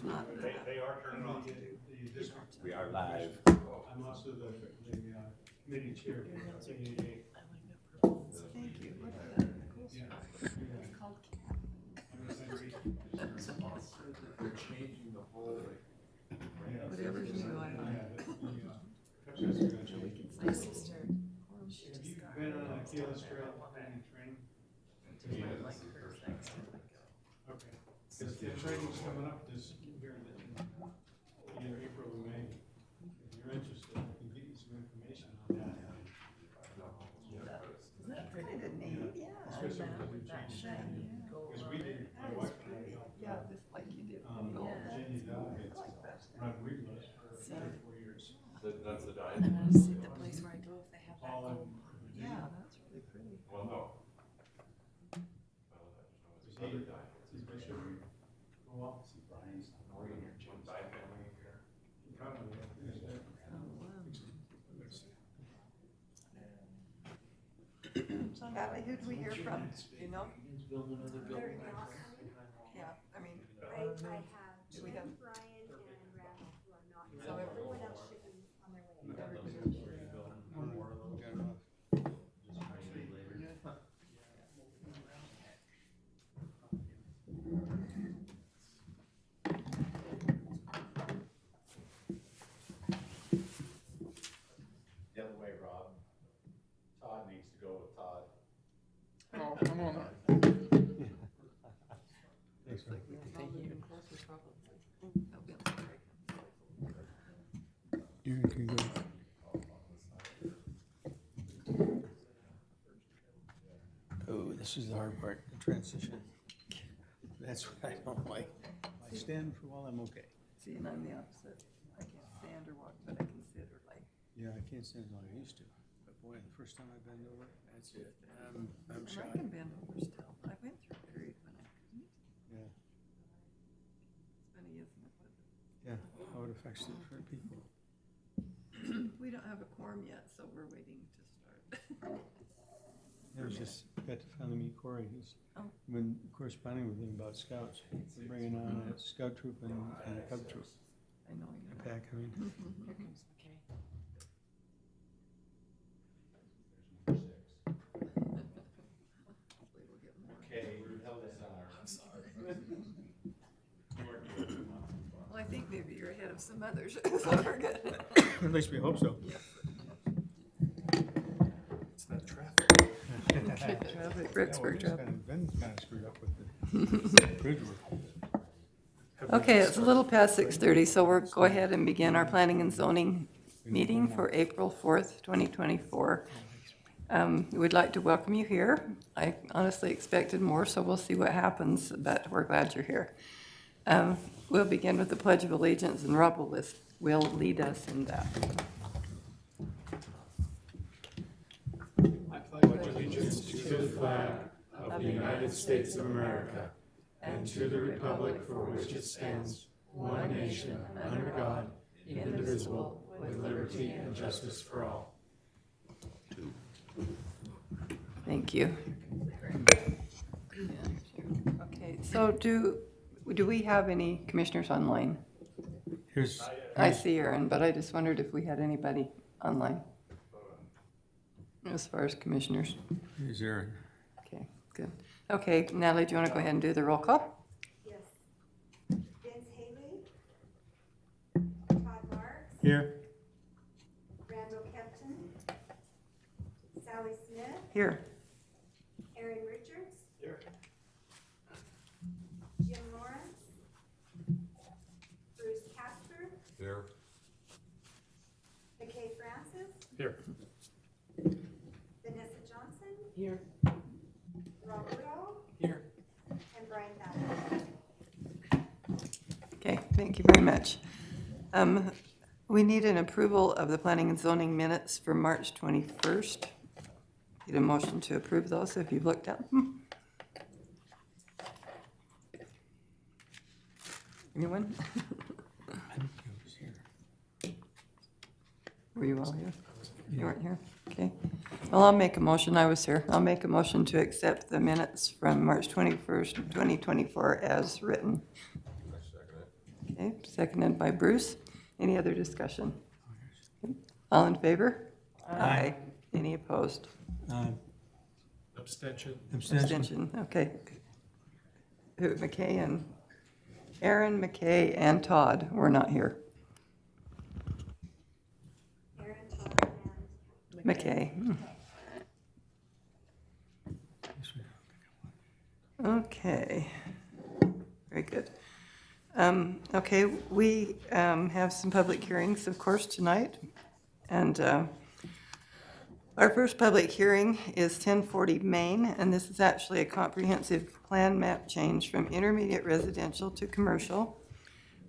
there's not. They are turned on. We are live. I'm also the committee chair for CAA. Thank you. Look at that. It's called They're changing the whole. whatever's new. I don't know. My sister, she Have just you got been on a KLS trail any training? like hers next to me. Okay. Because the training's coming up this here in either April or May. If you're interested, I can get you some information on that. Isn't that pretty to name? Yeah. Especially That with with the that change. shiny gold Because on we it. did, my That is wife and I pretty. helped, Yeah, just like you did. Jenny Dodd I like that. run Weedless for 3 or 4 years. That's the diet. I'm gonna see the place where I go if they have that All in gold. Yeah, that's really pretty. Well, no. Is he, is Bishop go off? See Brian's. Diet family here. Probably, is that? So Natalie, who do we hear from? You know? He's building another building. Yeah, I mean, I have Do we Jim, have- Brian, and Randall who are not, So so everyone else should be on their way. The other way, Rob. Todd needs to go with Todd. Oh, come on. looks like we could be even closer probably. That'll be on the break. You can go. Oh, this is the hard part, the transition. That's what I don't like. I stand for a while, I'm okay. See, and I'm the opposite. I can't stand or walk, but I can sit or lay. Yeah, I can't stand like I used to. But boy, the first time I bend over, that's it. I'm And I shot. can bend over still. I went through a period when I couldn't. Yeah, It's funny, isn't it? yeah, how it affects different people. We don't have a quorum yet, so we're waiting to start. I was just got to finally meet Corey. He's Oh. been corresponding with him about scouts, bringing on a scout troop and a cub troop. I know, A you pack, I mean. Here comes McKay. know. Hopefully we'll get more. Okay, you held us on our. I'm sorry. Well, I think maybe you're ahead of some others, so we're good. At least we hope so. It's not traffic. Traffic, Bricksburg traffic. Ben's kind of screwed up with the bridge work. Okay, it's a little past 6:30, so we'll go ahead and begin our planning and zoning meeting for April 4th, 2024. We'd like to welcome you here. I honestly expected more, so we'll see what happens, but we're glad you're here. We'll begin with the Pledge of Allegiance, and Rob will lead us in that. I pledge allegiance to the flag of the United States of America and to the republic for which it stands, one nation, under God, indivisible, with liberty and justice for all. Thank you. Okay, so do we have any commissioners online? Here's, I see Aaron, but I just wondered if we had anybody online. As far as commissioners. here's Aaron. Okay, good. Okay, Natalie, do you want to go ahead and do the roll call? Yes. Vince Haley. Todd Marks. Here. Randall Kempton. Sally Smith. Here. Aaron Richards. Here. Jim Lawrence. Bruce Casper. Here. McKay Francis. Here. Vanessa Johnson. Here. Rob Woodall. Here. And Brian Thacker. Okay, thank you very much. We need an approval of the planning and zoning minutes for March 21st. Need a motion to approve those if you've looked at them. Anyone? I think he was here. Were you all here? You weren't here? Okay. Well, I'll make a motion. I was here. I'll make a motion to accept the minutes from March 21st, 2024 as written. Okay, seconded by Bruce. Any other discussion? All in favor? Aye. Any opposed? Abstention. Abstention, okay. Who, McKay and, Aaron, McKay, and Todd were not here. Aaron, Todd, and McKay. Okay, very good. Okay, we have some public hearings, of course, tonight. And our first public hearing is 1040 Main, and this is actually a comprehensive plan map change from intermediate residential to commercial.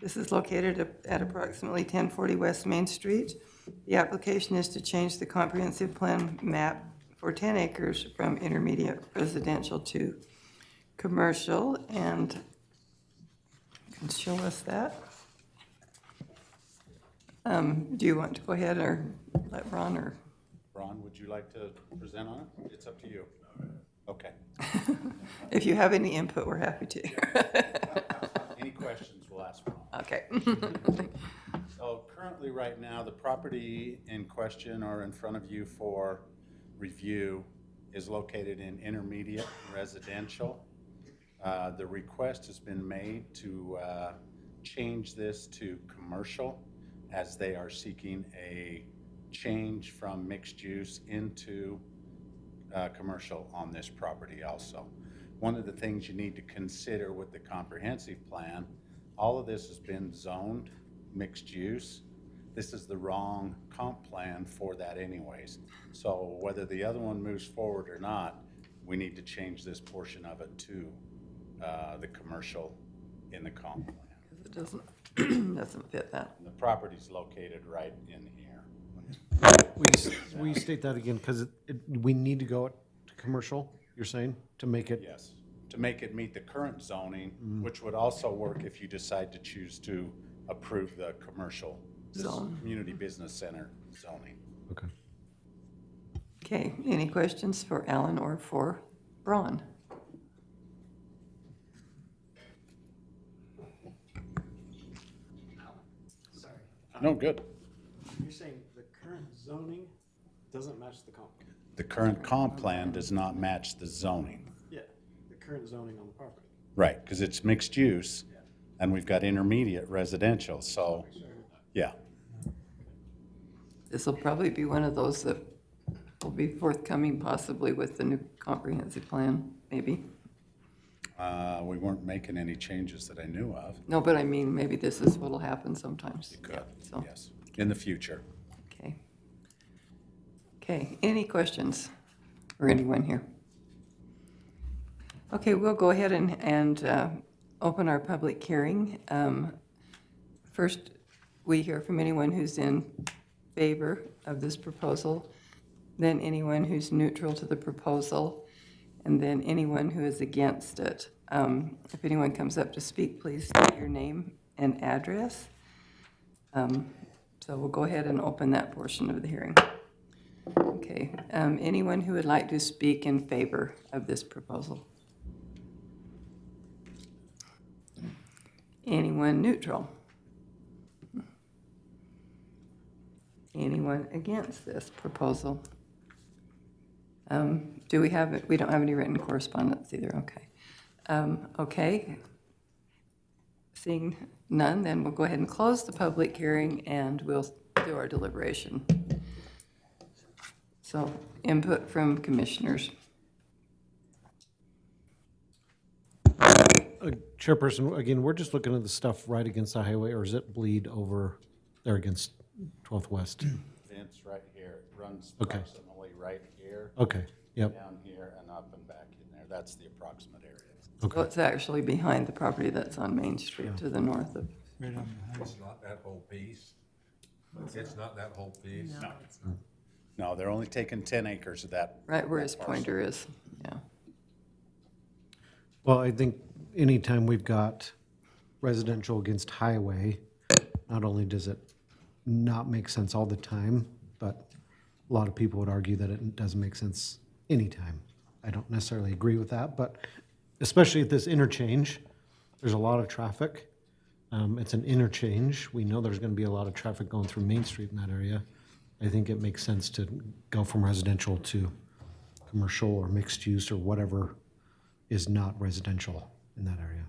This is located at approximately 1040 West Main Street. The application is to change the comprehensive plan map for 10 acres from intermediate residential to commercial, and you can show us that. Do you want to go ahead or let Ron or? Ron, would you like to present on it? It's up to you. Okay. If you have any input, we're happy to. Any questions, we'll ask Ron. Okay. So currently, right now, the property in question or in front of you for review is located in intermediate residential. The request has been made to change this to commercial, as they are seeking a change from mixed use into commercial on this property also. One of the things you need to consider with the comprehensive plan, all of this has been zoned mixed use. This is the wrong comp plan for that anyways. So whether the other one moves forward or not, we need to change this portion of it to the commercial in the comp plan. It doesn't fit that. And the property's located right in here. Will you state that again? Because we need to go to commercial, you're saying, to make it? Yes, to make it meet the current zoning, which would also work if you decide to choose to approve the commercial Zone. community business center zoning. Okay. Okay, any questions for Alan or for Ron? Sorry. No, good. You're saying the current zoning doesn't match the comp? The current comp plan does not match the zoning. Yeah, the current zoning on the property. Right, because it's mixed use, and we've got intermediate residential, so, yeah. This will probably be one of those that will be forthcoming possibly with the new comprehensive plan, maybe. We weren't making any changes that I knew of. No, but I mean, maybe this is what'll happen sometimes. Good, So, yes, in the future. okay. Okay, any questions for anyone here? Okay, we'll go ahead and open our public hearing. First, we hear from anyone who's in favor of this proposal, then anyone who's neutral to the proposal, and then anyone who is against it. If anyone comes up to speak, please state your name and address. So we'll go ahead and open that portion of the hearing. Okay, anyone who would like to speak in favor of this proposal? Anyone neutral? Anyone against this proposal? Do we have, we don't have any written correspondence either, okay. Okay. Seeing none, then we'll go ahead and close the public hearing and we'll do our deliberation. So, input from commissioners. Chairperson, again, we're just looking at the stuff right against the highway, or does it bleed over there against 12th West? Fence right here, it runs Okay. approximately right here, Okay, yep, down here, and up and back in there. That's the approximate area. So it's actually behind the property that's on Main Street to the north of. Right on the It's not that whole piece. It's not that whole piece. No, they're only taking 10 acres of that. Right where his that parcel. pointer is, yeah. well, I think anytime we've got residential against highway, not only does it not make sense all the time, but a lot of people would argue that it doesn't make sense anytime. I don't necessarily agree with that, but especially at this interchange, there's a lot of traffic. It's an interchange. We know there's going to be a lot of traffic going through Main Street in that area. I think it makes sense to go from residential to commercial or mixed use or whatever is not residential in that area.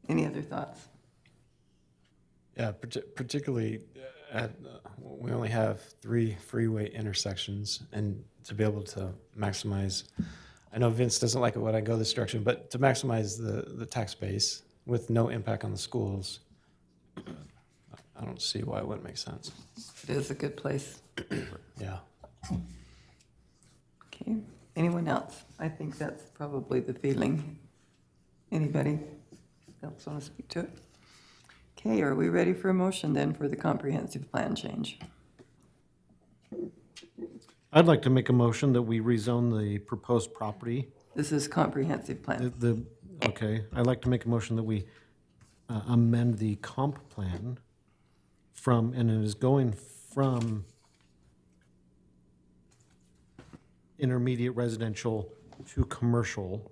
Any other thoughts? Yeah, particularly we only have 3 freeway intersections, and to be able to maximize, I know Vince doesn't like it when I go this direction, but to maximize the tax base with no impact on the schools, I don't see why it wouldn't make sense. It is a good place. Yeah. Okay, anyone else? I think that's probably the feeling. Anybody else want to speak to it? Okay, are we ready for a motion then for the comprehensive plan change? I'd like to make a motion that we rezone the proposed property. This is comprehensive plan. Okay, I'd like to make a motion that we amend the comp plan from, and it is going from intermediate residential to commercial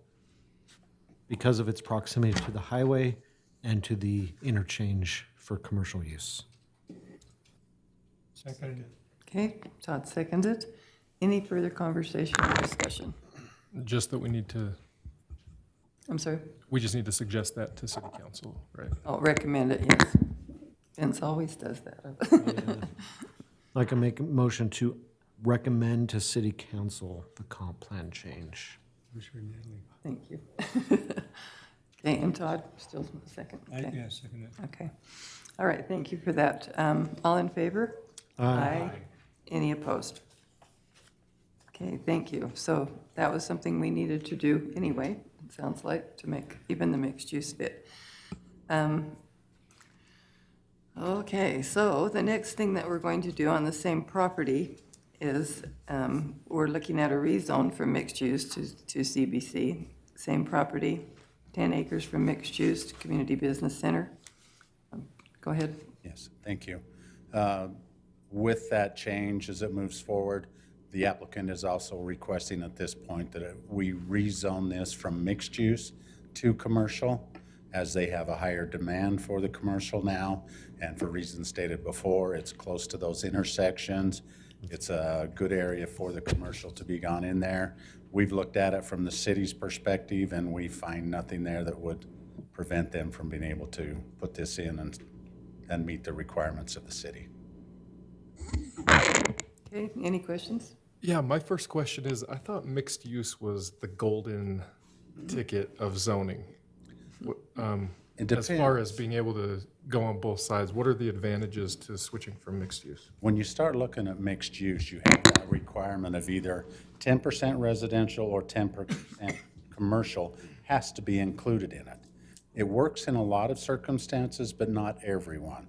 because of its proximity to the highway and to the interchange for commercial use. Second. Okay, Todd seconded. Any further conversation or discussion? Just that we need to, I'm sorry? we just need to suggest that to city council, right? I'll recommend it, yes. Vince always does that. I can make a motion to recommend to city council the comp plan change. Thank you. Okay, and Todd, still second? Okay. Yeah, second it. Okay. All right, thank you for that. All in favor? Aye. Any opposed? Okay, thank you. So that was something we needed to do anyway, it sounds like, to make even the mixed use fit. Okay, so the next thing that we're going to do on the same property is we're looking at a rezone from mixed use to CBC. Same property, 10 acres from mixed use to community business center. Go ahead. Yes, thank you. With that change, as it moves forward, the applicant is also requesting at this point that we rezone this from mixed use to commercial, as they have a higher demand for the commercial now, and for reasons stated before, it's close to those intersections. It's a good area for the commercial to be gone in there. We've looked at it from the city's perspective, and we find nothing there that would prevent them from being able to put this in and meet the requirements of the city. Okay, any questions? Yeah, my first question is, I thought mixed use was the golden ticket of zoning. It As far depends. as being able to go on both sides, what are the advantages to switching from mixed use? When you start looking at mixed use, you have that requirement of either 10% residential or 10% commercial has to be included in it. It works in a lot of circumstances, but not everyone.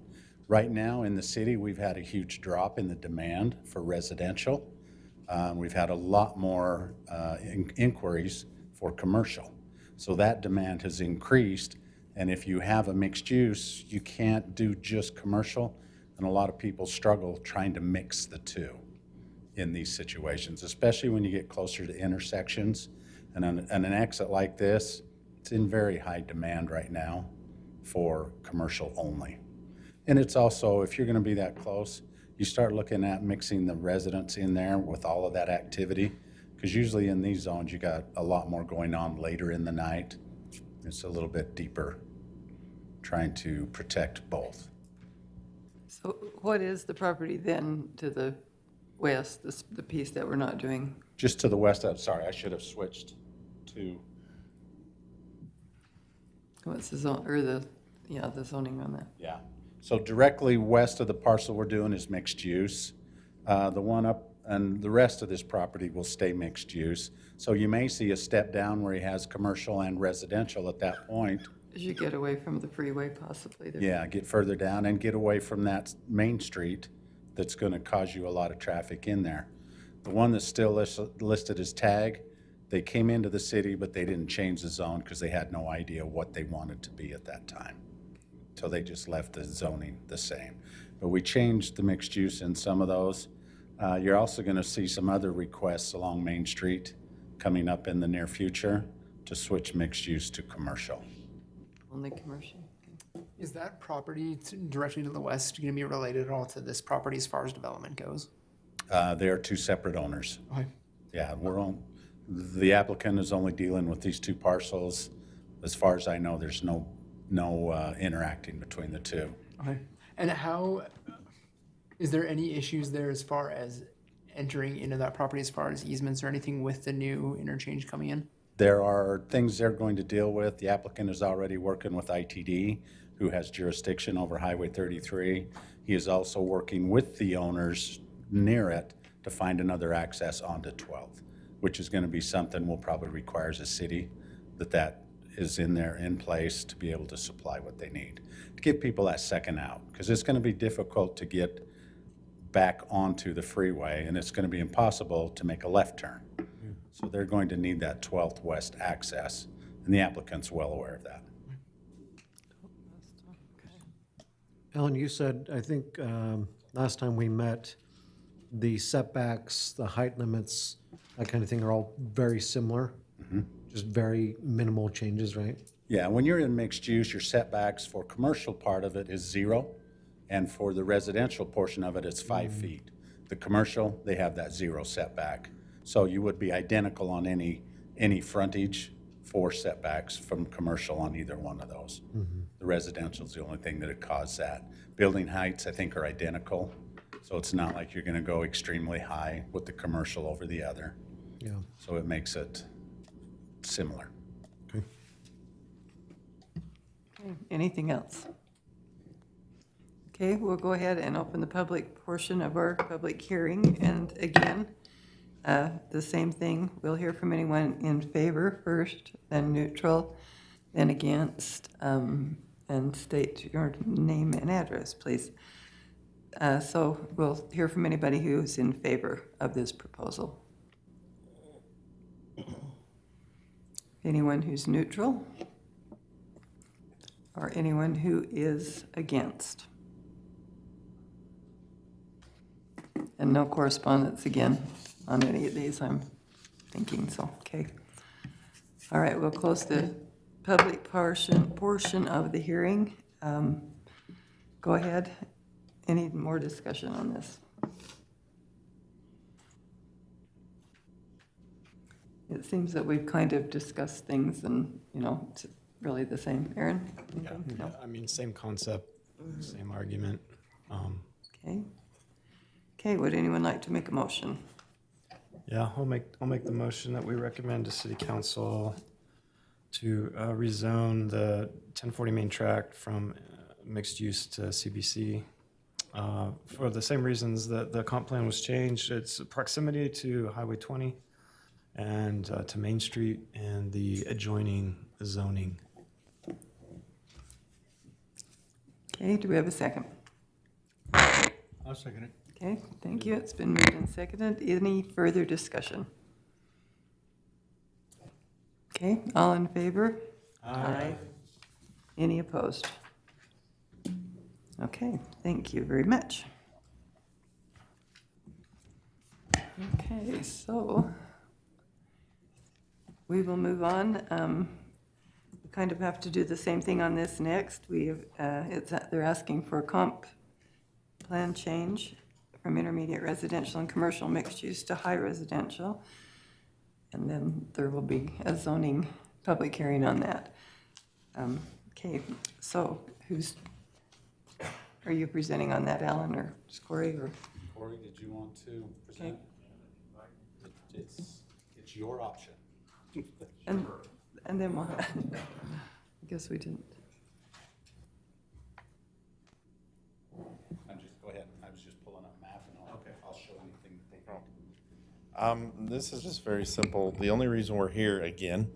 Right now in the city, we've had a huge drop in the demand for residential. We've had a lot more inquiries for commercial. So that demand has increased. And if you have a mixed use, you can't do just commercial. And a lot of people struggle trying to mix the two in these situations, especially when you get closer to intersections. And an exit like this, it's in very high demand right now for commercial only. And it's also, if you're gonna be that close, you start looking at mixing the residents in there with all of that activity. Because usually in these zones, you got a lot more going on later in the night. It's a little bit deeper, trying to protect both. So what is the property then to the west, the piece that we're not doing? Just to the west of, sorry, I should have switched to, What's the zone, or the zoning on that? yeah. So directly west of the parcel we're doing is mixed use. The one up, and the rest of this property will stay mixed use. So you may see a step down where he has commercial and residential at that point. As you get away from the freeway possibly there. Yeah, get further down and get away from that main street that's gonna cause you a lot of traffic in there. The one that's still listed as tag, they came into the city, but they didn't change the zone because they had no idea what they wanted to be at that time. So they just left the zoning the same. But we changed the mixed use in some of those. You're also gonna see some other requests along Main Street coming up in the near future to switch mixed use to commercial. Only commercial. Is that property directly to the west going to be related at all to this property as far as development goes? They are two separate owners. Okay. Yeah, the applicant is only dealing with these two parcels. As far as I know, there's no interacting between the two. Okay. And how, is there any issues there as far as entering into that property, as far as easements or anything with the new interchange coming in? There are things they're going to deal with. The applicant is already working with ITD, who has jurisdiction over Highway 33. He is also working with the owners near it to find another access onto 12th, which is going to be something we'll probably require as a city, that is in there in place to be able to supply what they need, to give people that second out, because it's going to be difficult to get back onto the freeway, and it's going to be impossible to make a left turn. So they're going to need that 12th West access, and the applicant's well aware of that. Ellen, you said, I think, last time we met, the setbacks, the height limits, that kind of thing are all very similar. Just very minimal changes, right? Yeah, when you're in mixed use, your setbacks for commercial part of it is 0, and for the residential portion of it, it's 5 feet. The commercial, they have that 0 setback. So you would be identical on any frontage for setbacks from commercial on either one of those. The residential is the only thing that would cause that. Building heights, I think, are identical. So it's not like you're gonna go extremely high with the commercial over the other. Yeah. So it makes it similar. Okay. Okay, anything else? Okay, we'll go ahead and open the public portion of our public hearing. And again, the same thing, we'll hear from anyone in favor first, then neutral, then against, and state your name and address, please. So we'll hear from anybody who's in favor of this proposal. Anyone who's neutral? Or anyone who is against? And no correspondence again on any of these, I'm thinking, so, okay. All right, we'll close the public portion of the hearing. Go ahead. Any more discussion on this? It seems that we've kind of discussed things and, it's really the same. Aaron? anything? No? I mean, same concept, same argument. Okay. Okay, would anyone like to make a motion? Yeah, I'll make the motion that we recommend to City Council to rezone the 1040 Main Tract from mixed use to CBC. For the same reasons that the comp plan was changed. It's proximity to Highway 20 and to Main Street and the adjoining zoning. Okay, do we have a second? I'll second it. Okay, thank you. It's been moved and seconded. Any further discussion? Okay, all in favor? Aye. Any opposed? Okay, thank you very much. Okay, so we will move on. We kind of have to do the same thing on this next. They're asking for a comp plan change from intermediate residential and commercial mixed use to high residential. And then there will be a zoning public hearing on that. Okay, so are you presenting on that, Alan, or just Corey, or? Corey, did you want to present? It's your option. And then we'll, I guess we didn't. Go ahead. I was just pulling up a map and I'll show anything that they can. This is just very simple. The only reason we're here again,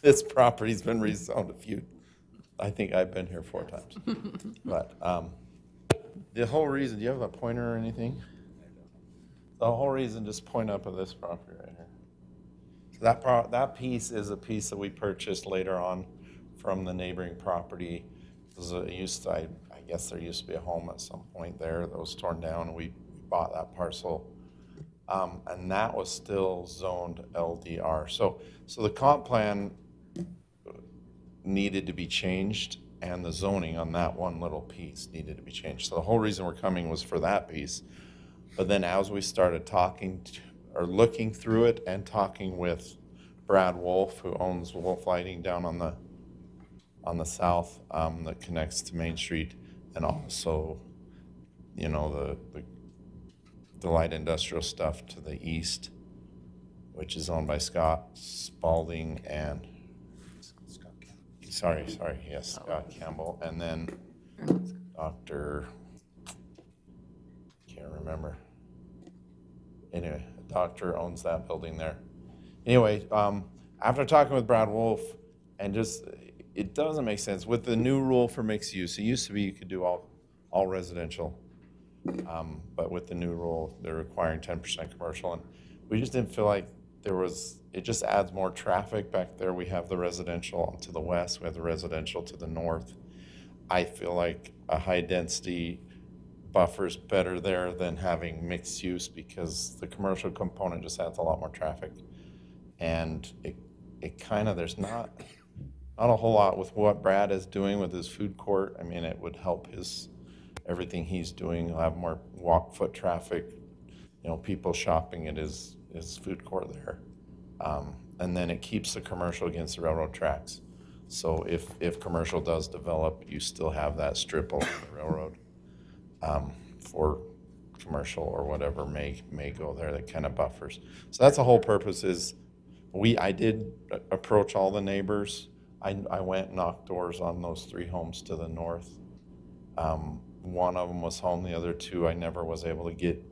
this property's been rezoned I think I've been here 4 times. But the whole reason, do you have a pointer or anything? The whole reason, just point up at this property right here. So that piece is a piece that we purchased later on from the neighboring property. I guess there used to be a home at some point there that was torn down, and we bought that parcel. And that was still zoned LDR. So the comp plan needed to be changed, and the zoning on that one little piece needed to be changed. So the whole reason we're coming was for that piece. But then as we started or looking through it and talking with Brad Wolf, who owns Wolf Lighting down on the south, that connects to Main Street, and also, you know, the light industrial stuff to the east, which is owned by Scott Spalding and Scott Campbell, and then Dr. Can't remember. Anyway, a doctor owns that building there. Anyway, after talking with Brad Wolf, and just, it doesn't make sense with the new rule for mixed use. It used to be you could do all residential, but with the new rule, they're requiring 10% commercial, and we just didn't feel like it just adds more traffic back there. We have the residential to the west, we have the residential to the north. I feel like a high density buffer's better there than having mixed use, because the commercial component just adds a lot more traffic. And it kind of, there's not a whole lot with what Brad is doing with his food court. I mean, it would help everything he's doing. He'll have more foot traffic, you know, people shopping at his food court there. And then it keeps the commercial against the railroad tracks. So if commercial does develop, you still have that strip along the railroad for commercial or whatever may go there, that kind of buffers. So that's the whole purpose. Is I did approach all the neighbors. I went and knocked doors on those 3 homes to the north. One of them was home. The other 2 I never was able to get.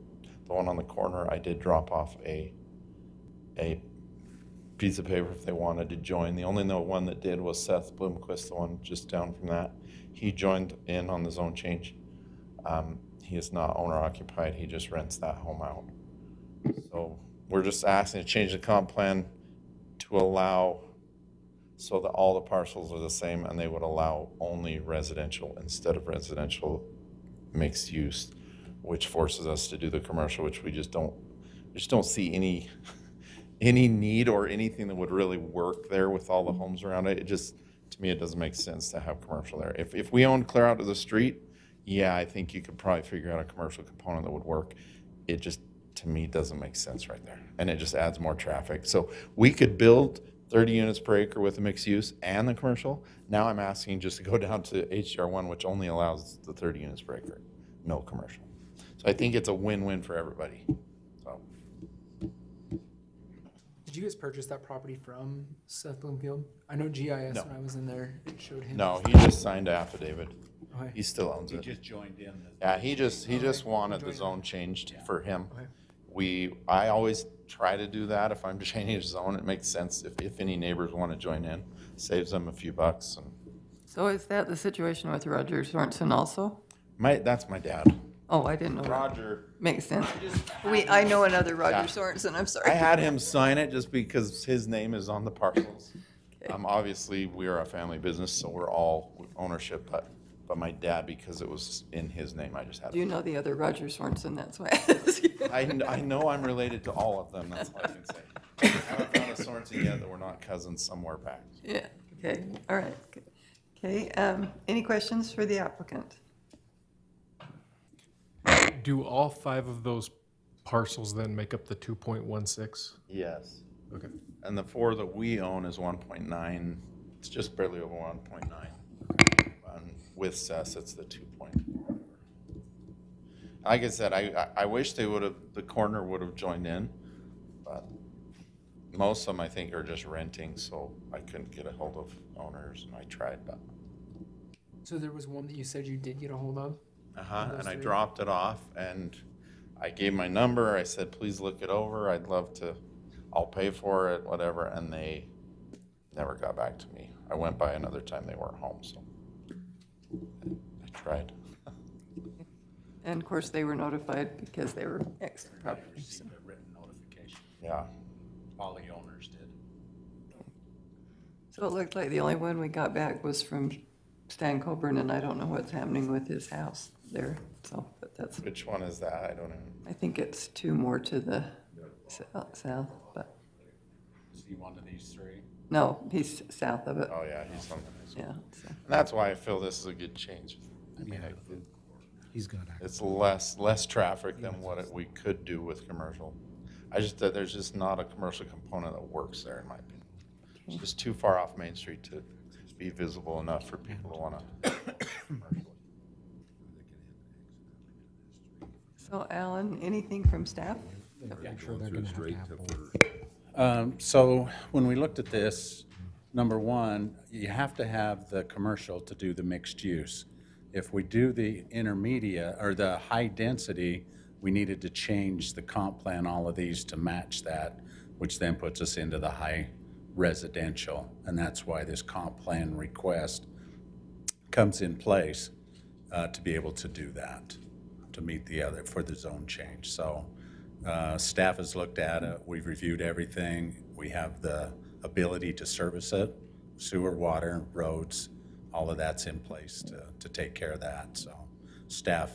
The one on the corner, I did drop off a piece of paper if they wanted to join. The only one that did was Seth Bloomquist, the one just down from that. He joined in on the zone change. He is not owner occupied. He just rents that home out. So we're just asking to change the comp plan to allow so that all the parcels are the same, and they would allow only residential instead of residential mixed use, which forces us to do the commercial, which we just don't see any need or anything that would really work there with all the homes around it. It just, to me, it doesn't make sense to have commercial there. If we owned clear out to the street, yeah, I think you could probably figure out a commercial component that would work. It just, to me, doesn't make sense right there. And it just adds more traffic. So we could build 30 units per acre with the mixed use and the commercial. Now I'm asking just to go down to HDR1, which only allows the 30 units per acre, no commercial. So I think it's a win-win for everybody. So. Did you guys purchase that property from Seth Bloomfield? I know GIS, No. when I was in there, it showed him. No, he just signed an affidavit. Okay. He still owns He it. just joined in. Yeah, he just wanted the Joined zone changed Yeah. for him. Okay. I always try to do that if I'm changing a zone. It makes sense if any neighbors want to join in. Saves them a few bucks. And So is that the situation with Roger Sorensen also? that's my dad. Oh, I didn't know that. Roger. Makes sense. I know another Roger Yeah. Sorensen, I'm I sorry. had him sign it just because his name is on the parcels. Okay. Obviously, we are a family business, so we're all ownership, but my dad, because it was in his name, I just had Do you him. know the other Roger Sorensen? That's why I asked you. I know I'm related to all of them, that's all I can say. I haven't found a Sorensen yet that we're not cousins somewhere back. Yeah, okay, all right. Okay, any questions for the applicant? Do all 5 of those parcels then make up the 2.16? Yes. Okay. And the 4 that we own is 1.9, it's just barely over 1.9. And with Seth, it's the 2. Like I said, I wish the corner would have joined in, but most of them I think are just renting, so I couldn't get a hold of owners, and I tried, but. So there was one that you said you did get a hold of? And I dropped it off, and I gave my number. I said, please look it over. I'll pay for it, whatever. And they never got back to me. I went by another time they weren't home, so I tried. And of course, they were notified because they were ex-property. Received a written notification. Yeah. All the owners did. So it looked like the only one we got back was from Stan Coburn, and I don't know what's happening with his house there, so, but that's, Which one is that? I don't know. I think it's 2 more to the south, but, Is he one of these 3? no, he's south of it. Oh, yeah, he's on the Yeah, so, And that's why I feel this is a good change. I mean, He's got it. it's less traffic than what we could do with commercial. That there's just not a commercial component that works there, in my opinion. It's just too far off Main Street to be visible enough for people to want to. so Alan, anything from staff? I'm sure they're gonna have to have So when we looked at this, number one, you have to have the commercial to do the mixed use. If we do the intermediate or the high density, we needed to change the comp plan, all of these to match that, which then puts us into the high residential. And that's why this comp plan request comes in place to be able to do that, to meet the other, for the zone change. So staff has looked at it, we've reviewed everything, we have the ability to service it, sewer, water, roads, all of that's in place to take care of that. So staff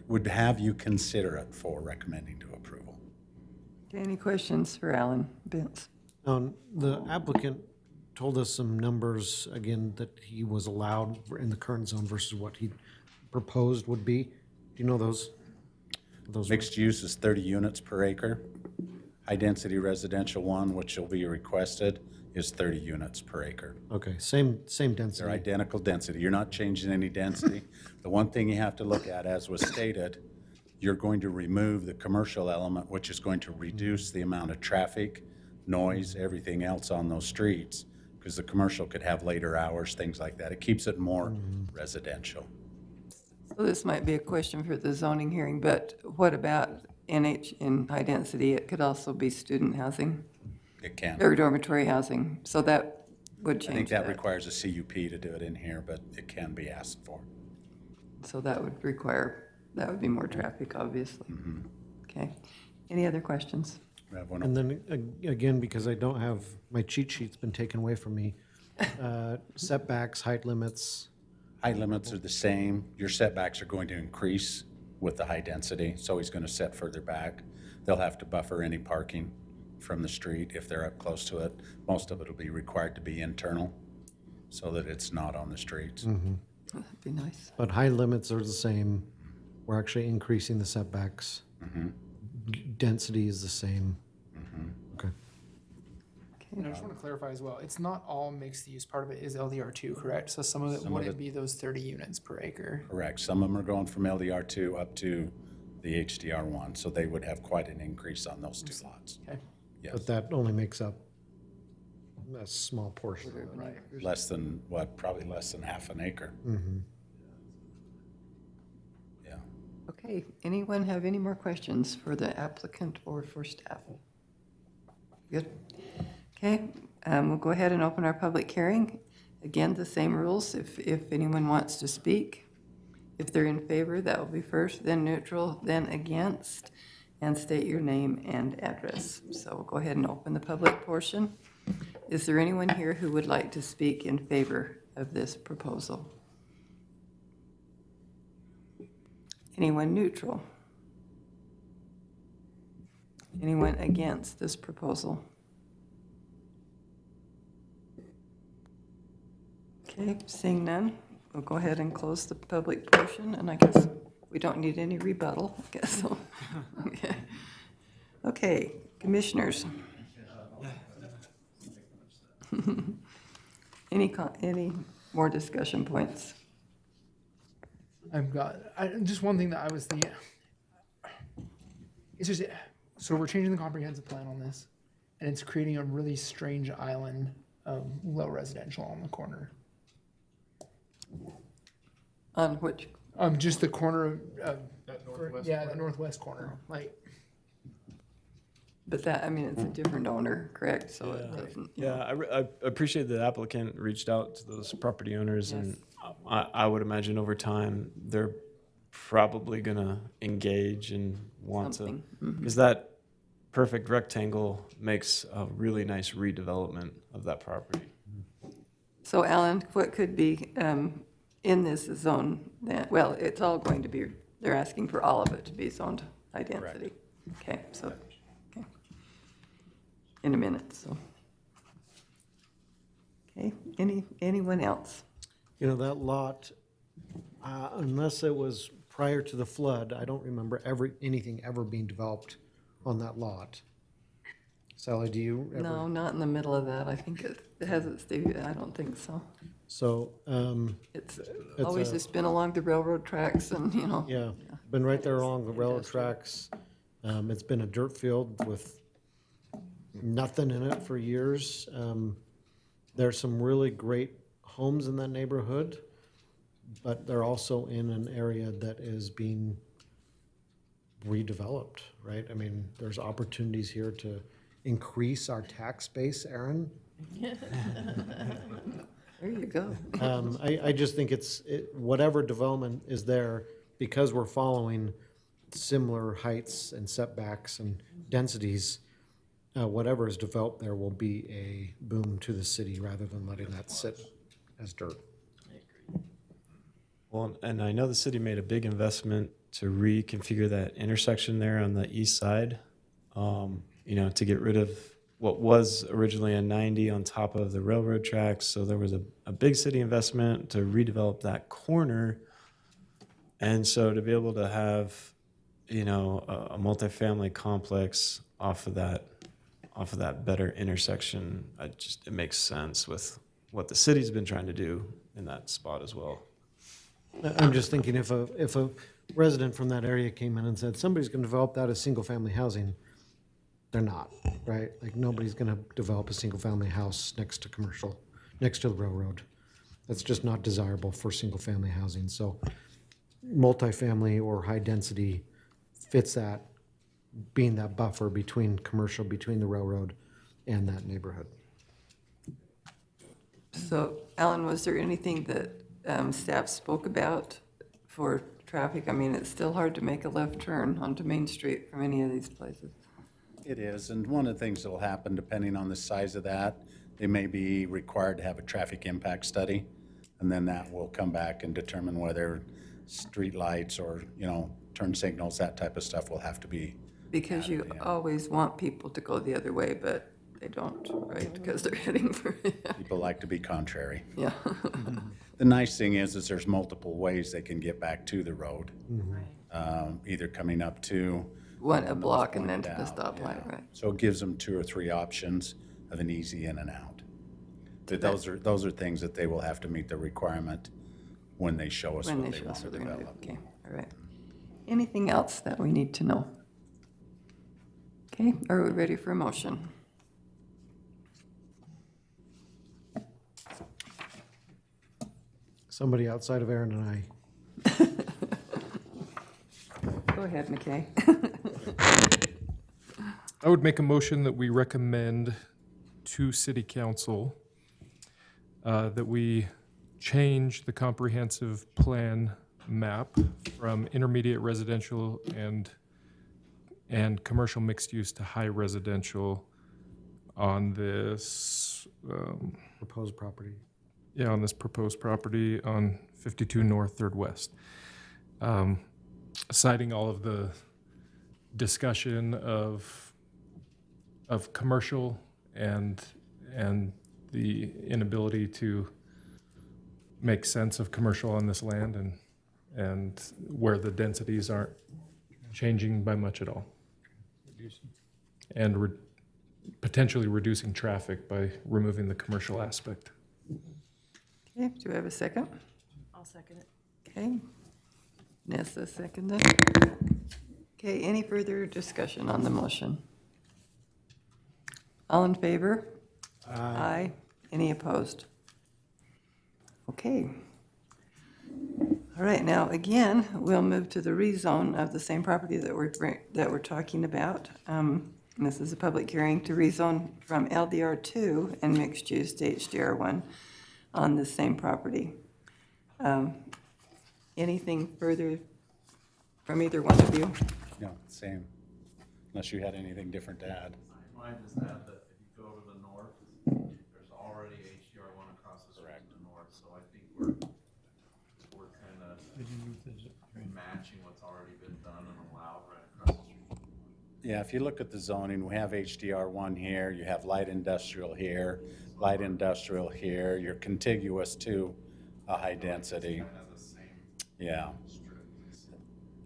would have you consider it for recommending to approval. Okay, any questions for Alan? Vince? The applicant told us some numbers, again, that he was allowed in the current zone versus what he proposed would be. Do you know those? Mixed use is 30 units per acre. High-density residential one, which will be requested, is 30 units per acre. Okay, same They're density. identical density. You're not changing any density. The one thing you have to look at, as was stated, you're going to remove the commercial element, which is going to reduce the amount of traffic, noise, everything else on those streets, because the commercial could have later hours, things like that. It keeps it more residential. So this might be a question for the zoning hearing, but what about NH in high density? It could also be student housing It can. or dormitory housing, so that would I think change that that. requires a CUP to do it in here, but it can be asked for. So that would be more traffic, obviously. Okay. Any other questions? We have one And then again, because I don't have, my cheat sheet's been taken away from me, setbacks, height limits. Height limits are the same. Your setbacks are going to increase with the high density, so he's going to set further back. They'll have to buffer any parking from the street if they're up close to it. Most of it will be required to be internal so that it's not on the streets. That'd be nice. But height limits are the same. We're actually increasing the setbacks. Density is the same. Okay. And I just want to clarify as well, it's not all mixed use. Part of it is LDR2, correct? So some of it Some of wouldn't it- be those 30 units per acre. Correct. Some of them are going from LDR2 up to the HDR1, so they would have quite an increase on those two lots. Okay. Yes. But that only makes up a small portion. Right. Less than, probably less than half an acre. Yeah. Okay, anyone have any more questions for the applicant or for staff? Good. Okay, we'll go ahead and open our public hearing. Again, the same rules. If anyone wants to speak, if they're in favor, that will be first, then neutral, then against, and state your name and address. So we'll go ahead and open the public portion. Is there anyone here who would like to speak in favor of this proposal? Anyone neutral? Anyone against this proposal? Okay, seeing none, we'll go ahead and close the public portion, and I guess we don't need any rebuttal, I guess so. Okay. Okay, commissioners. Any more discussion points? Just one thing that I was thinking. It's just, so we're changing the comprehensive plan on this, and it's creating a really strange island of low residential on the corner. On which, Just the corner of, That northwest yeah, corner? the northwest corner, like, but that, I mean, it's a different owner, correct? So it doesn't, you know. Yeah, I appreciate the applicant reached out to those property owners, and I would imagine over time, they're probably gonna engage and want to, Something. because that perfect rectangle makes a really nice redevelopment of that property. So Alan, what could be in this zone, that, well, it's all going to be, they're asking for all of it to be zoned high density. Okay, so, okay. In a minute, so. Okay, anyone else? You know, that lot, unless it was prior to the flood, I don't remember anything ever being developed on that lot. Sally, do you ever? No, not in the middle of that. I think it hasn't, Steve, I don't think so. So, It's always just been along the railroad tracks and, you know. yeah, been right there along the railroad tracks. It's been a dirt field with nothing in it for years. There's some really great homes in that neighborhood, but they're also in an area that is being redeveloped, right? I mean, there's opportunities here to increase our tax base, Aaron. There you go. I just think whatever development is there, because we're following similar heights and setbacks and densities, whatever is developed there will be a boom to the city rather than letting that sit as dirt. Well, and I know the city made a big investment to reconfigure that intersection there on the east side, you know, to get rid of what was originally a 90 on top of the railroad tracks. So there was a big city investment to redevelop that corner. And so to be able to have, you know, a multifamily complex off of that better intersection, it makes sense with what the city's been trying to do in that spot as well. I'm just thinking if a resident from that area came in and said, somebody's gonna develop that as single-family housing, they're not, right? Like, nobody's gonna develop a single-family house next to the railroad. That's just not desirable for single-family housing. So multifamily or high density fits that, being that buffer between commercial, between the railroad and that neighborhood. So, Alan, was there anything that staff spoke about for traffic? I mean, it's still hard to make a left turn onto Main Street from any of these places. It is, and one of the things that'll happen, depending on the size of that, they may be required to have a traffic impact study, and then that will come back and determine whether street lights or, you know, turn signals, that type of stuff will have to be. Because you always want people to go the other way, but they don't, right? Because they're heading for, People like to be contrary. yeah. The nice thing is there's multiple ways they can get back to the road. Either coming up to. A block and then to the North point out, stoplight, yeah. right? So it gives them 2 or 3 options of an easy in and out. But those are things that they will have to meet the requirement when they show us When what they they show want us to what they're gonna do. develop. Okay, all right. Anything else that we need to know? Okay, are we ready for a motion? Somebody outside of Aaron and I. Go ahead, McKay. I would make a motion that we recommend to City Council that we change the comprehensive plan map from intermediate residential and commercial mixed use to high residential on this, Proposed property. on this proposed property on 52 North, 3rd West. Citing all of the discussion of commercial and the inability to make sense of commercial on this land and where the densities aren't changing by much at all. And potentially reducing traffic by removing the commercial aspect. Okay, do I have a second? I'll second it. Okay. Nessa seconded. Okay, any further discussion on the motion? All in favor? Aye. Any opposed? Okay. All right, now, again, we'll move to the rezone of the same property that we're talking about. And this is a public hearing to rezone from LDR2 and mixed use to HDR1 on the same property. Anything further from either one of you? No, same, unless you had anything different to add. Might just add that if you go to the north, there's already HDR1 across the street to the north, so I think we're kind of matching what's already been done and allowed right across the street. Yeah, if you look at the zoning, we have HDR1 here, you have light industrial here, you're contiguous to a high density. Yeah.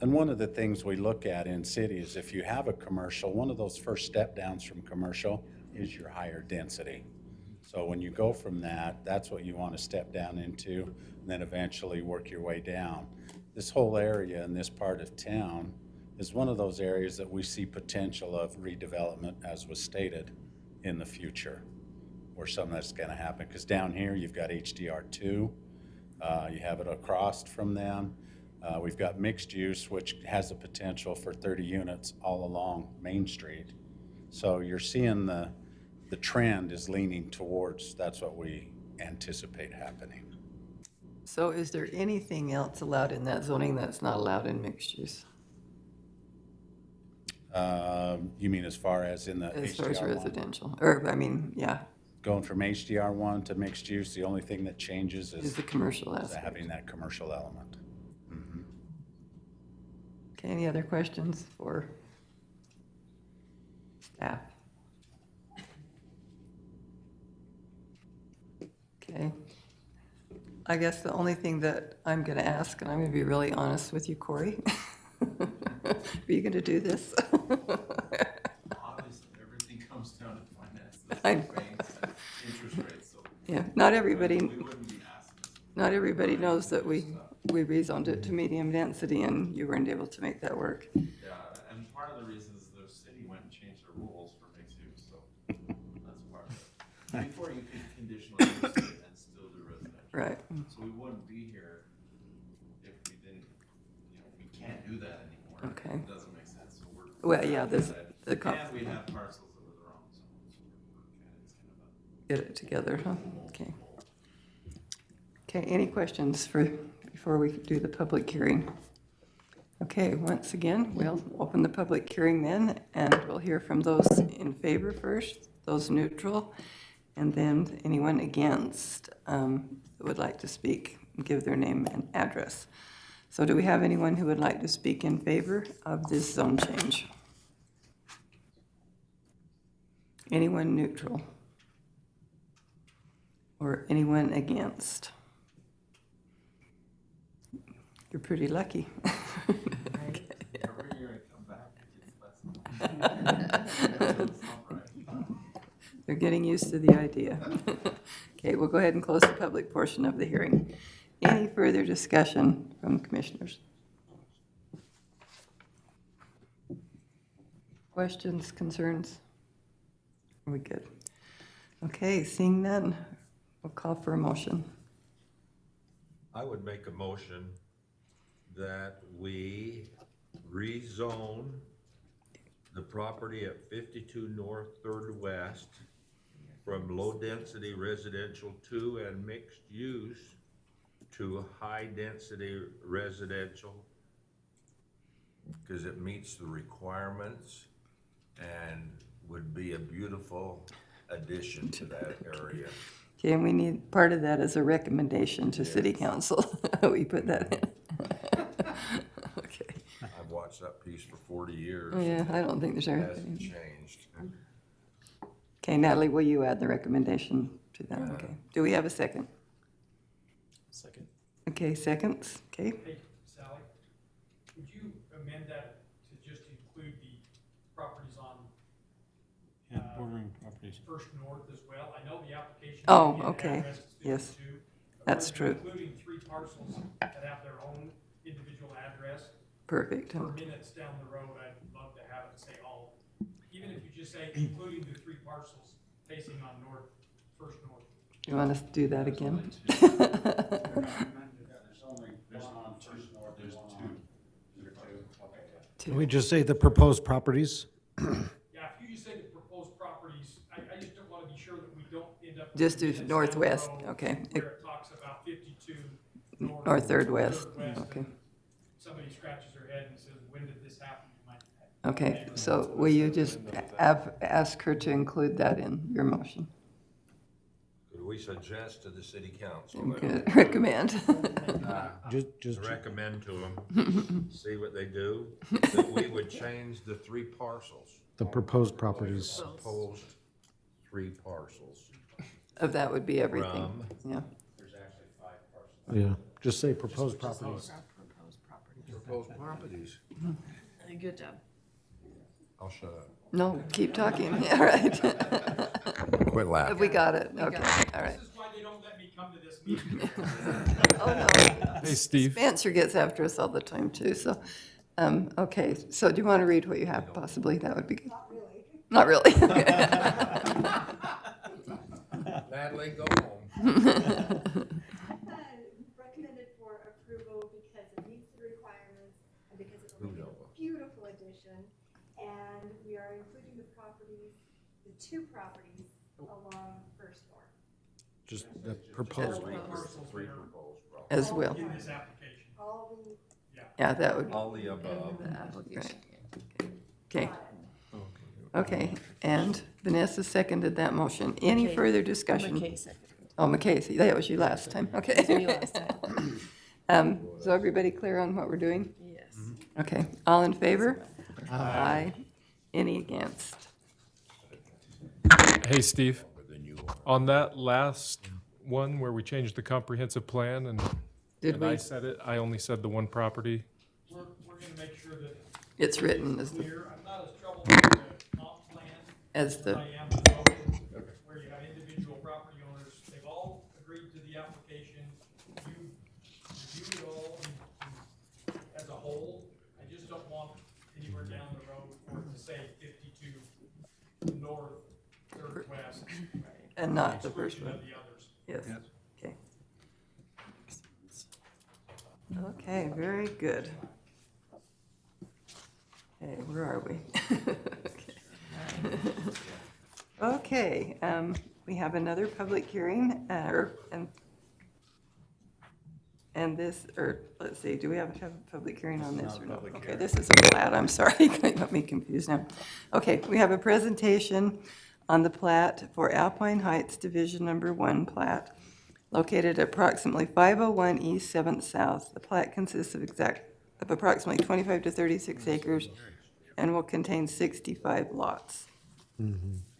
And one of the things we look at in cities, if you have a commercial, one of those first step downs from commercial is your higher density. So when you go from that, that's what you want to step down into, and then eventually work your way down. This whole area in this part of town is one of those areas that we see potential of redevelopment, as was stated, in the future, or something that's going to happen. Because down here, you've got HDR2, you have it across from them. We've got mixed use, which has the potential for 30 units all along Main Street. So you're seeing the trend is leaning towards, that's what we anticipate happening. So is there anything else allowed in that zoning that's not allowed in mixed use? You mean as far as in the As far as HDR1? residential, or, I mean, yeah, Going from HDR1 to mixed use, the only thing that changes is is the commercial aspect. having that commercial element. Okay, any other questions for staff? Okay. I guess the only thing that I'm going to ask, and I'm going to be really honest with you, Corey. Are you going to do this? Obviously, everything comes down to finances, I know. banks, interest rates, so. Yeah, not everybody, We wouldn't be asking. not everybody knows that we rezoned it to medium density and you weren't able to make that work. Yeah, and part of the reason is the city went and changed their rules for mixed use, so that's part of it. Before you could conditional use it and still do residential. Right. So we wouldn't be here if we didn't, we can't do that anymore. Okay. It doesn't make sense, so we're. Well, yeah, there's the And we have parcels of our own, so it's kind of a. get it together, huh? Okay. Okay, any questions before we do the public hearing? Okay, once again, we'll open the public hearing then, and we'll hear from those in favor first, those neutral, and then anyone against that would like to speak and give their name and address. So do we have anyone who would like to speak in favor of this zone change? Anyone neutral? Or anyone against? You're pretty lucky. Every year I come back, it gets less. They're getting used to the idea. Okay, we'll go ahead and close the public portion of the hearing. Any further discussion from commissioners? Questions, concerns? Are we good? Okay, seeing none, we'll call for a motion. I would make a motion that we rezone the property at 52 North 3rd West from low-density residential 2 and mixed use to high-density residential because it meets the requirements and would be a beautiful addition to that area. Okay, and we need, part of that is a recommendation to city council. We put that in. Okay. I've watched that piece for 40 years. Yeah, I don't think there's It hasn't anything. changed. Okay, Natalie, will you add the recommendation to that? Okay. Do we have a second? Second. Okay, seconds, okay. Hey, Sally, would you amend that to just include the properties on Yeah, bordering properties. First North as well? I know the application. Oh, gave an okay. address to Yes. 52, but That's we're true. Including 3 parcels that have their own individual address. Perfect. For minutes down the road, I'd love to have it say all, even if you just say including the 3 parcels facing on North, First North. You want us to do that again? There's only one on First North, there's 2. Is there 2? Okay. Can we just say the proposed properties? Yeah, if you just say the proposed properties, I just don't want to be sure that we don't end up. with Just do minutes down the northwest, road okay. Where it talks about 52 north. Or third west, Third west, okay. and somebody scratches their head and says, when did this happen? You might- Okay, so will you just ask her to include that in your motion? Could we suggest to the city council? Good. Recommend. Just, Recommend to them, see what they do, that we would change the 3 parcels. the proposed properties, Proposed 3 parcels. Of that would be everything, From- yeah. yeah, just say proposed properties. Proposed properties. Good job. I'll shut up. No, keep talking, yeah, right. Quit laughing. We got it, okay, all right. This is why they don't let me come to this meeting. Oh, no. Hey, Steve. Spencer gets after us all the time, too, so, okay, so do you want to read what you have possibly? That would be good. Not really. Natalie, go home. Recommended for approval because it meets the requirements and because it will be a beautiful addition. And we are including the properties, the 2 properties along First North. Just the proposed. 3 proposed properties. As well, In this application. All the yeah, that would, All the above. right. Okay. Okay, and Vanessa seconded that motion. Any further discussion? McKay seconded. Oh, McKay, that was you last time, okay. Me last time. So everybody clear on what we're doing? Yes. Okay, all in favor? Aye. Any against? Hey, Steve. On that last one where we changed the comprehensive plan and I we? said it, I only said the 1 property. We're gonna make sure that It's written as clear. I'm not as troubled with the comp plan as as the, I am the zoning, where you have individual property owners. They've all agreed to the application. You reviewed it all as a whole. I just don't want anywhere down the road for it to say 52 north, 3rd west. and not the first exclusion one. of the others. Yes, okay. Okay, very good. Okay, where are we? Okay, we have another public hearing, and this, or, let's see, do we have to have a public hearing on this or no? Okay, this is a plat, I'm sorry, you got me confused now. Okay, we have a presentation on the plat for Alpine Heights Division Number 1 plat, located at approximately 501 East 7th South. The plat consists of approximately 25 to 36 acres and will contain 65 lots. The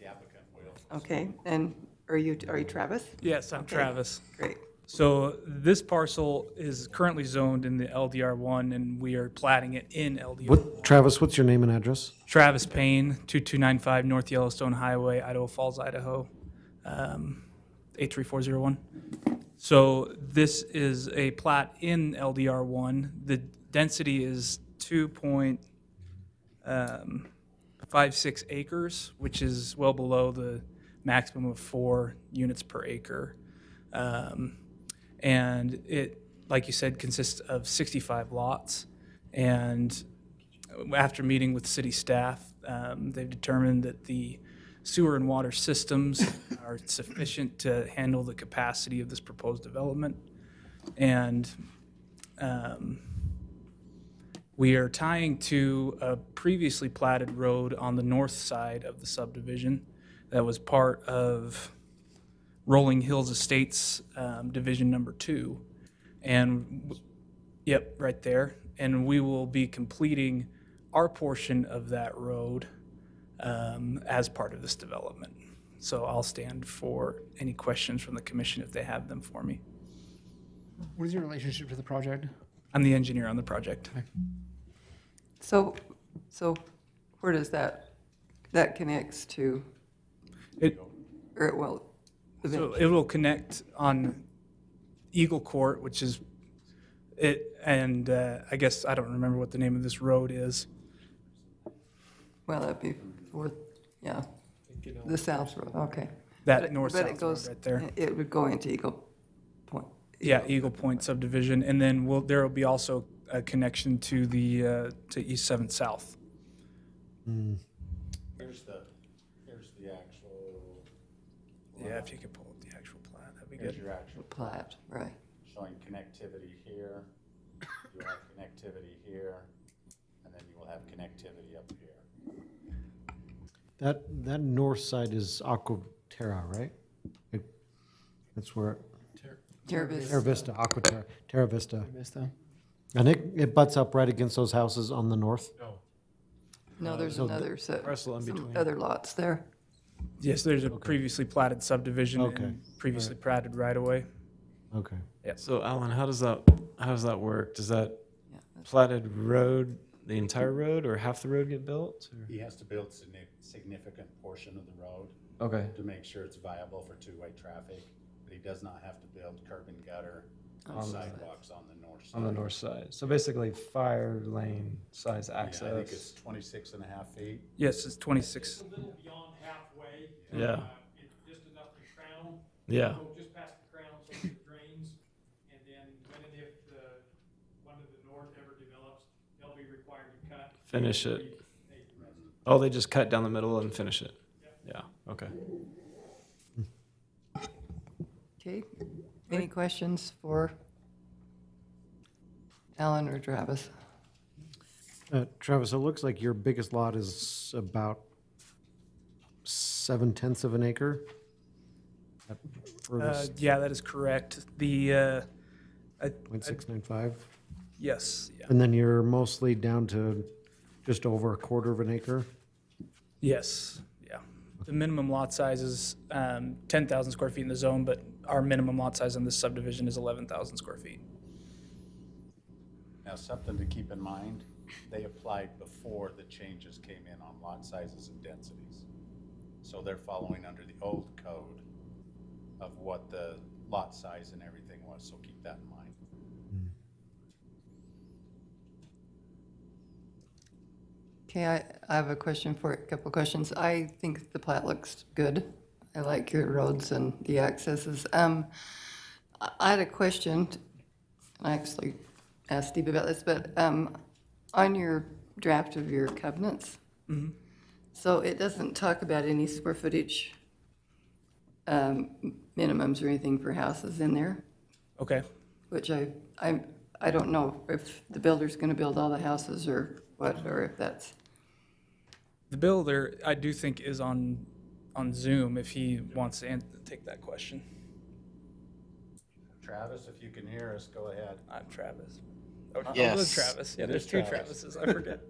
applicant will. Okay, and are you Travis? Yes, I'm Okay. Travis. Great. So this parcel is currently zoned in the LDR1, and we are platting it in LDR. What, Travis, what's your name and address? Travis Payne, 2295 North Yellowstone Highway, Idaho Falls, Idaho, 83401. So this is a plat in LDR1. The density is 2.56 acres, which is well below the maximum of 4 units per acre. And it, like you said, consists of 65 lots. And after meeting with city staff, they've determined that the sewer and water systems are sufficient to handle the capacity of this proposed development. And we are tying to a previously platted road on the north side of the subdivision that was part of Rolling Hills Estates, Division Number 2. And, yep, right there. And we will be completing our portion of that road as part of this development. So I'll stand for any questions from the commission if they have them for me. What is your relationship to the project? I'm the engineer on the project. So where does that connects to? It, Or it will so eventually? it will connect on Eagle Court, which is it, and I guess I don't remember what the name of this road is. Well, that'd be yeah, the south road, okay. That But it north-south road goes- right there. It would go into Eagle Point. Yeah, Eagle Point subdivision, and then there will be also a connection to the to East 7th South. Here's the actual. Yeah, if you could pull up the actual plan, that'd be Here's good. your actual Plat, right. showing connectivity here. You have connectivity here, and then you will have connectivity up here. That north side is Aquaterra, right? That's where, Terra Vista. Terra Vista, Aqua Terra, Terra Vista. Vista. And it butts up right against those houses on the north. No, there's So another set, parcel in some between. other lots there. Yes, there's a previously platted subdivision Okay. and previously platted right away. Okay. So Alan, how does that work? Does that platted road, the entire road or half the road get built? or- He has to build significant portion of the road Okay. to make sure it's viable for two-way traffic, but he does not have to build curb and gutter and On the- sidewalks on the north side. On the north side. So basically fire lane size Yeah, I think access. it's 26.5 feet. Yes, it's 26. It's a little beyond halfway. Yeah. It's just enough to crown. Yeah. Go just past the crown so that it drains, and then when and if the one to the north ever develops, they'll be required to cut. Finish it. Oh, they just cut down the middle and finish it. Yeah, okay. Okay, any questions for Alan or Travis? Travis, it looks like your biggest lot is about 7/10 of an acre. That furthest, Yeah, that is correct. The, I- 0.695. yes, yeah. And then you're mostly down to just over a quarter of an acre. Yes, yeah. The minimum lot size is 10,000 square feet in the zone, but our minimum lot size in this subdivision is 11,000 square feet. Now, something to keep in mind, they applied before the changes came in on lot sizes and densities. So they're following under the old code of what the lot size and everything was, so keep that in mind. Okay, I have a question for, a couple of questions. I think the plat looks good. I like your roads and the accesses. I had a question, I actually asked Steve about this, but on your draft of your covenants, so it doesn't talk about any square footage minimums or anything for houses in there, Okay. which I don't know if the builder's gonna build all the houses or what, or if that's. The builder, I do think, is on Zoom if he wants to take that question. Travis, if you can hear us, go ahead. I'm Travis. Oh, Yes. it's Travis. Yeah, It there's is two Travis. Travises. I forget.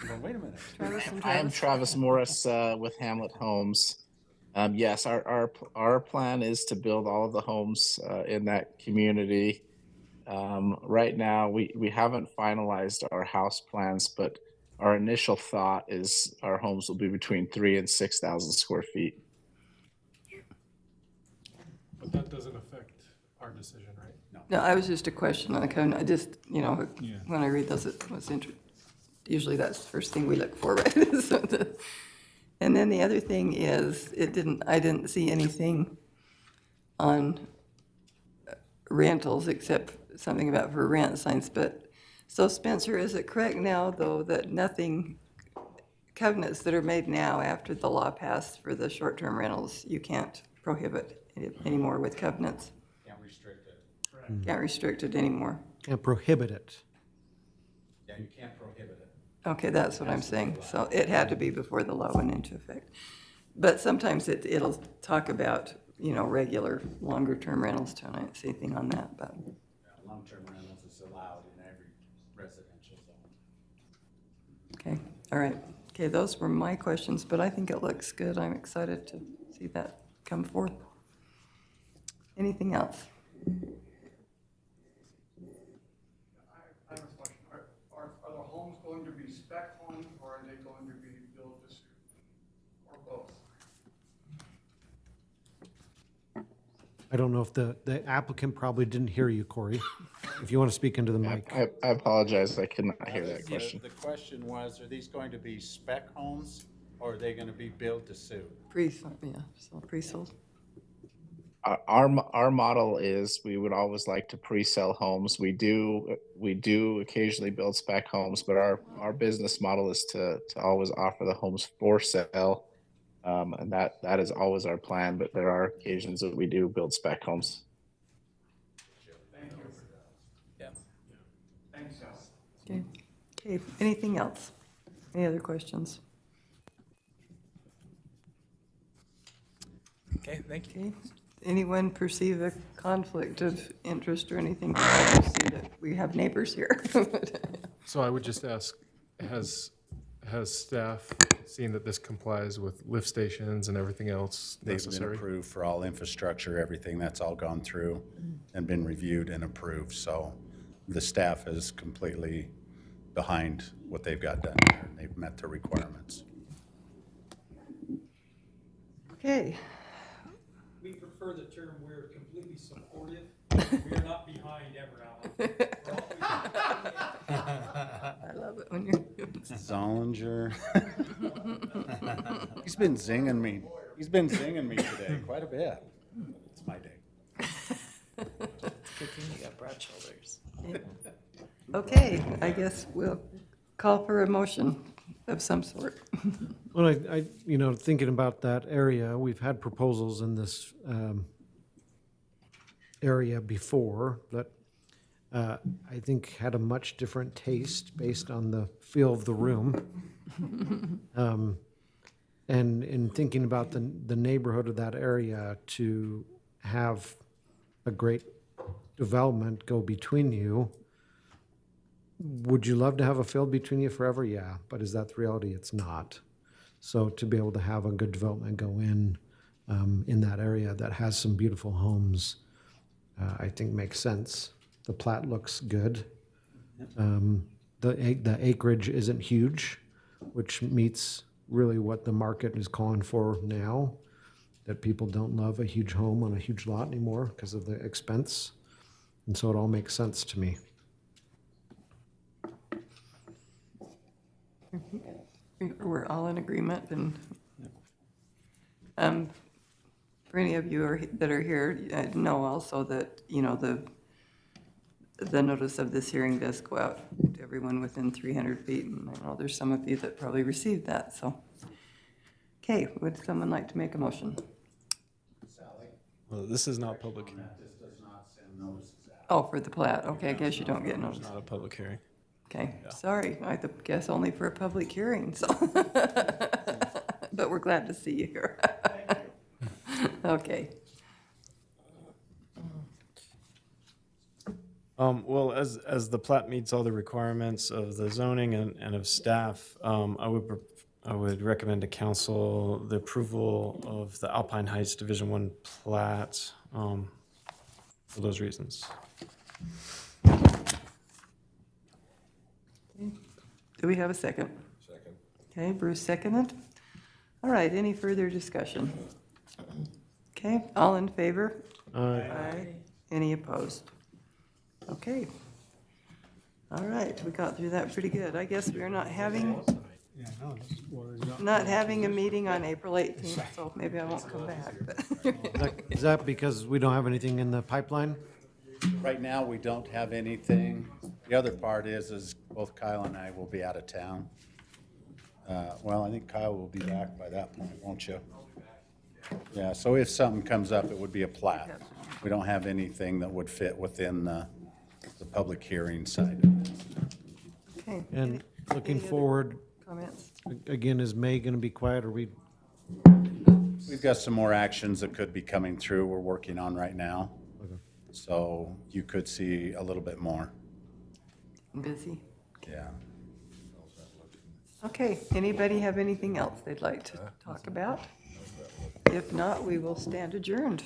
Well, wait a minute. Travis and I'm Travis? Travis Morris with Hamlet Homes. Yes, our plan is to build all of the homes in that community. Right now, we haven't finalized our house plans, but our initial thought is our homes will be between 3,000 and 6,000 square feet. But that doesn't affect our decision, right? No, I was just a question on the code. I just, when I read those, it was interesting. Usually that's the first thing we look for, right? And then the other thing is, I didn't see anything on rentals except something about for rent signs, but, so Spencer, is it correct now, though, that nothing, covenants that are made now after the law passed for the short-term rentals, you can't prohibit it anymore with covenants? Can't restrict it. Can't restrict it anymore? Can't prohibit it. Yeah, you can't prohibit it. Okay, that's what I'm saying. So it had to be before the law went into effect. But sometimes it'll talk about, regular, longer-term rentals too, and I didn't see anything on that, but. Long-term rentals is allowed in every residential zone. Okay, all right. Okay, those were my questions, but I think it looks good. I'm excited to see that come forth. Anything else? I have a question. Are the homes going to be spec homes or are they going to be built to suit? Or both? I don't know if the applicant probably didn't hear you, Corey. If you want to speak into the mic. I apologize, I could not hear that The- question. The question was, are these going to be spec homes or are they going to be built to suit? Pre-sold. Our model is we would always like to pre-sell homes. We do occasionally build spec homes, but our business model is to always offer the homes for sale. And that is always our plan, but there are occasions that we do build spec homes. Thank you. Yeah. Thanks, Al. Okay. Okay, anything else? Any other questions? Okay, thank you. Okay, anyone perceive a conflict of interest or anything? I see that we have neighbors here. So I would just ask, has staff seen that this complies with lift stations and everything else They've been necessary? approved for all infrastructure, everything that's all gone through and been reviewed and approved. So the staff is completely behind what they've got done there. They've met the requirements. Okay, We prefer the term we're completely supportive. We are not behind ever, Alan. I love it when you're. Zollinger. He's been zinging me. He's been zinging me today quite a bit. It's my day. Good thing you got broad shoulders. Okay, I guess we'll call for a motion of some sort. Well, I, thinking about that area, we've had proposals in this area before that I think had a much different taste based on the feel of the room. And in thinking about the neighborhood of that area, to have a great development go between you, would you love to have a field between you forever? Yeah, but is that the reality? It's not. So to be able to have a good development go in that area that has some beautiful homes, I think makes sense. The plat looks good. The acreage isn't huge, which meets really what the market is calling for now, that people don't love a huge home on a huge lot anymore because of the expense. And so it all makes sense to me. We're all in agreement, and for any of you that are here, know also that, the notice of this hearing does go out to everyone within 300 feet, and I know there's some of you that probably received that, so. Okay, would someone like to make a motion? Well, this is not public. This does not send notices out. Oh, for the plat, okay, I guess you don't get It's notice. not a public hearing. Okay, sorry, I guess only for a public hearing, so. But we're glad to see you here. Okay. Well, as the plat meets all the requirements of the zoning and of staff, I would recommend to council the approval of the Alpine Heights Division 1 plat, for those reasons. Do we have a second? Second. Okay, Bruce seconded. All right, any further discussion? Okay, all in favor? Aye. Any opposed? Okay. All right, we got through that pretty good. I guess we're not having a meeting on April 18th, so maybe I won't come back. But Is that because we don't have anything in the pipeline? Right now, we don't have anything. The other part is both Kyle and I will be out of town. Well, I think Kyle will be back by that point, won't you? Yeah, so if something comes up, it would be a plat. We don't have anything that would fit within the public hearing side of it. Okay. And looking Any other forward, comments? again, is May going to be quiet, or We've got some more actions that could be coming through we're working on right now. So you could see a little bit more. Busy? Yeah. Okay, anybody have anything else they'd like to talk about? If not, we will stand adjourned.